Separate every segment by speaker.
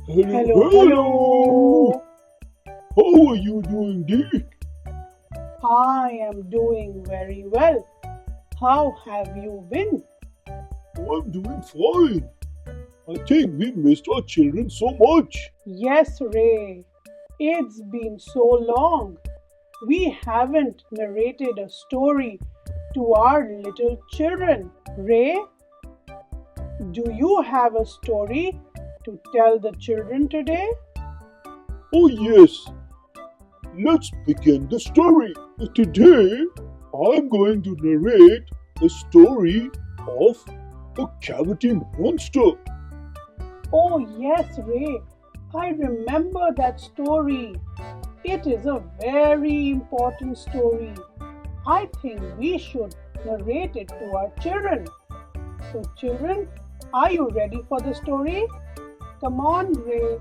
Speaker 1: Hello,
Speaker 2: Hello.
Speaker 1: How are you doing, Dee?
Speaker 2: I am doing very well. How have you been?
Speaker 1: I'm doing fine. I think we missed our children so much.
Speaker 2: Yes, Ray. It's been so long. We haven't narrated a story to our little children. Ray, do you have a story to tell the children today?
Speaker 1: Oh, yes. Let's begin the story. Today, I'm going to narrate a story of a cavity monster.
Speaker 2: Oh, yes, Ray. I remember that story. It is a very important story. I think we should narrate it to our children. So, children, are you ready for the story? Come on, Ray.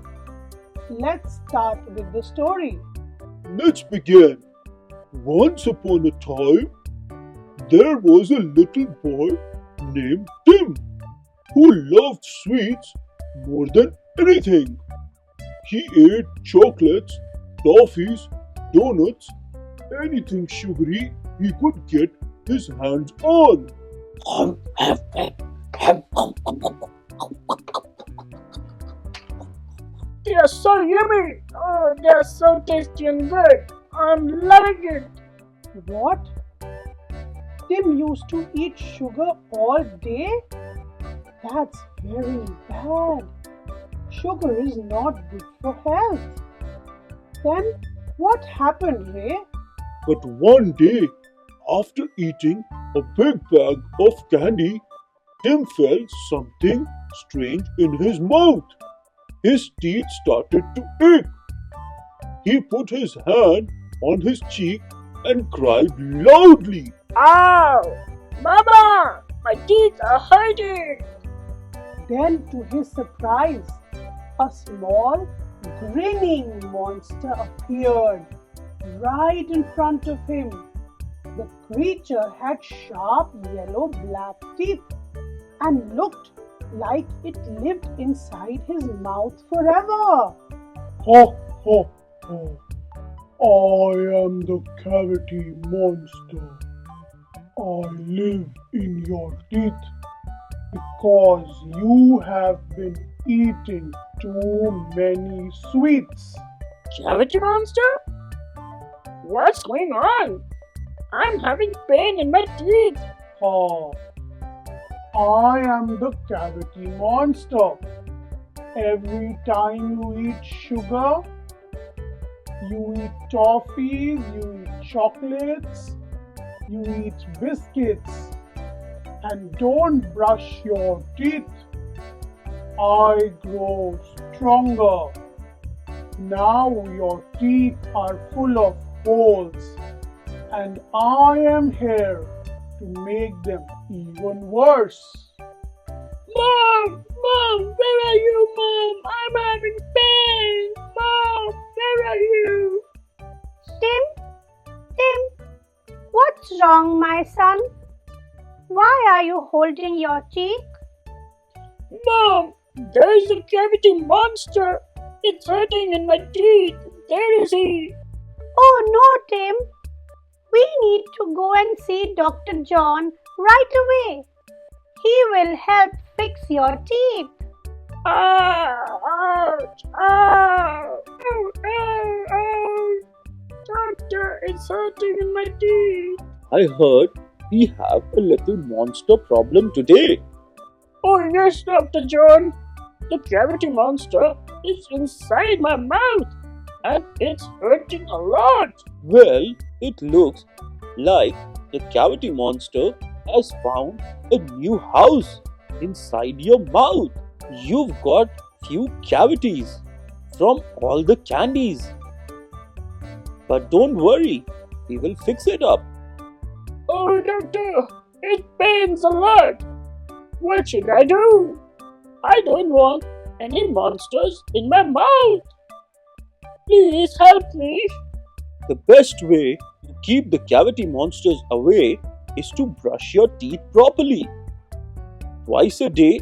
Speaker 2: Let's start with the story.
Speaker 1: Let's begin. Once upon a time, there was a little boy named Tim who loved sweets more than anything. He ate chocolates, toffees, donuts, anything sugary he could get his hands on.
Speaker 3: They are so yummy! Oh, they are so tasty and good! I'm loving it!
Speaker 2: What? Tim used to eat sugar all day? That's very bad. Sugar is not good for health. Then what happened, Ray?
Speaker 1: But one day, after eating a big bag of candy, Tim felt something strange in his mouth. His teeth started to ache. He put his hand on his cheek and cried loudly.
Speaker 3: Ow! Mama! My teeth are hurting!
Speaker 2: Then, to his surprise, a small, grinning monster appeared right in front of him. The creature had sharp yellow-black teeth and looked like it lived inside his mouth forever.
Speaker 1: Ha ha ha! I am the cavity monster. I live in your teeth because you have been eating too many sweets.
Speaker 3: Cavity monster? What's going on? I'm having pain in my teeth!
Speaker 2: Ha! I am the cavity monster. Every time you eat sugar, you eat toffees, you eat chocolates, you eat biscuits, and don't brush your teeth. I grow stronger. Now your teeth are full of holes, and I am here to make them even worse.
Speaker 3: Mom! Mom! Where are you, Mom? I'm having pain! Mom! Where are you?
Speaker 4: Tim, what's wrong, my son? Why are you holding your cheek?
Speaker 3: Mom! There's a cavity monster! It's hurting in my teeth! There is he!
Speaker 4: Oh no, Tim. We need to go and see Dr. John right away. He will help fix your teeth.
Speaker 3: Ah! Ouch! Ow! Ow! Ow! Ow! Doctor, it's hurting in my teeth!
Speaker 5: I heard we have a little monster problem today.
Speaker 3: Oh yes, Dr. John! The cavity monster is inside my mouth and it's hurting a lot!
Speaker 5: Well, it looks like the cavity monster has found a new house inside your mouth. You've got few cavities from all the candies. But don't worry, we will fix it up.
Speaker 3: Oh doctor, it pains a lot! What should I do? I don't want any monsters in my mouth! Please help me!
Speaker 5: The best way to keep the cavity monsters away is to brush your teeth properly twice a day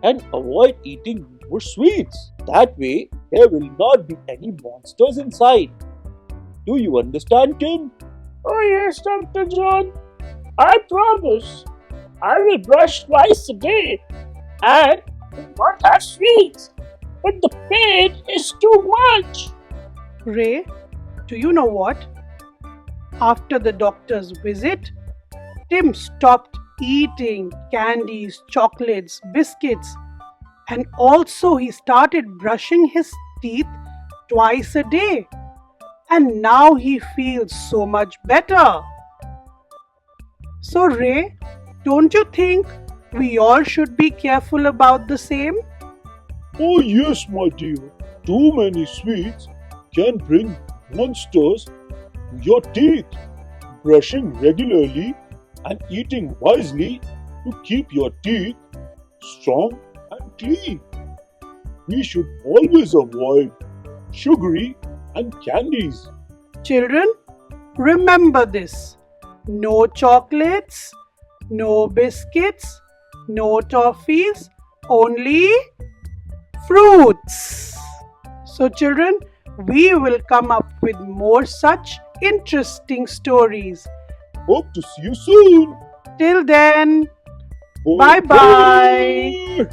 Speaker 5: and avoid eating more sweets. That way, there will not be any monsters inside. Do you understand, Tim?
Speaker 3: Oh yes, Dr. John. I promise. I will brush twice a day and will not have sweets. But the pain is too much.
Speaker 2: Ray, do you know what? After the doctor's visit, Tim stopped eating candies, chocolates, biscuits, and also he started brushing his teeth twice a day. And now he feels so much better. So, Ray, don't you think we all should be careful about the same?
Speaker 1: Oh, yes, my dear. Too many sweets can bring monsters to your teeth. Brushing regularly and eating wisely to keep your teeth strong and clean. We should always avoid sugary and candies.
Speaker 2: Children, remember this: no chocolates, no biscuits, no toffees, only fruits. So, children, we will come up with more such interesting stories.
Speaker 1: Hope to see you soon.
Speaker 2: Till then,
Speaker 1: Bye
Speaker 2: bye bye.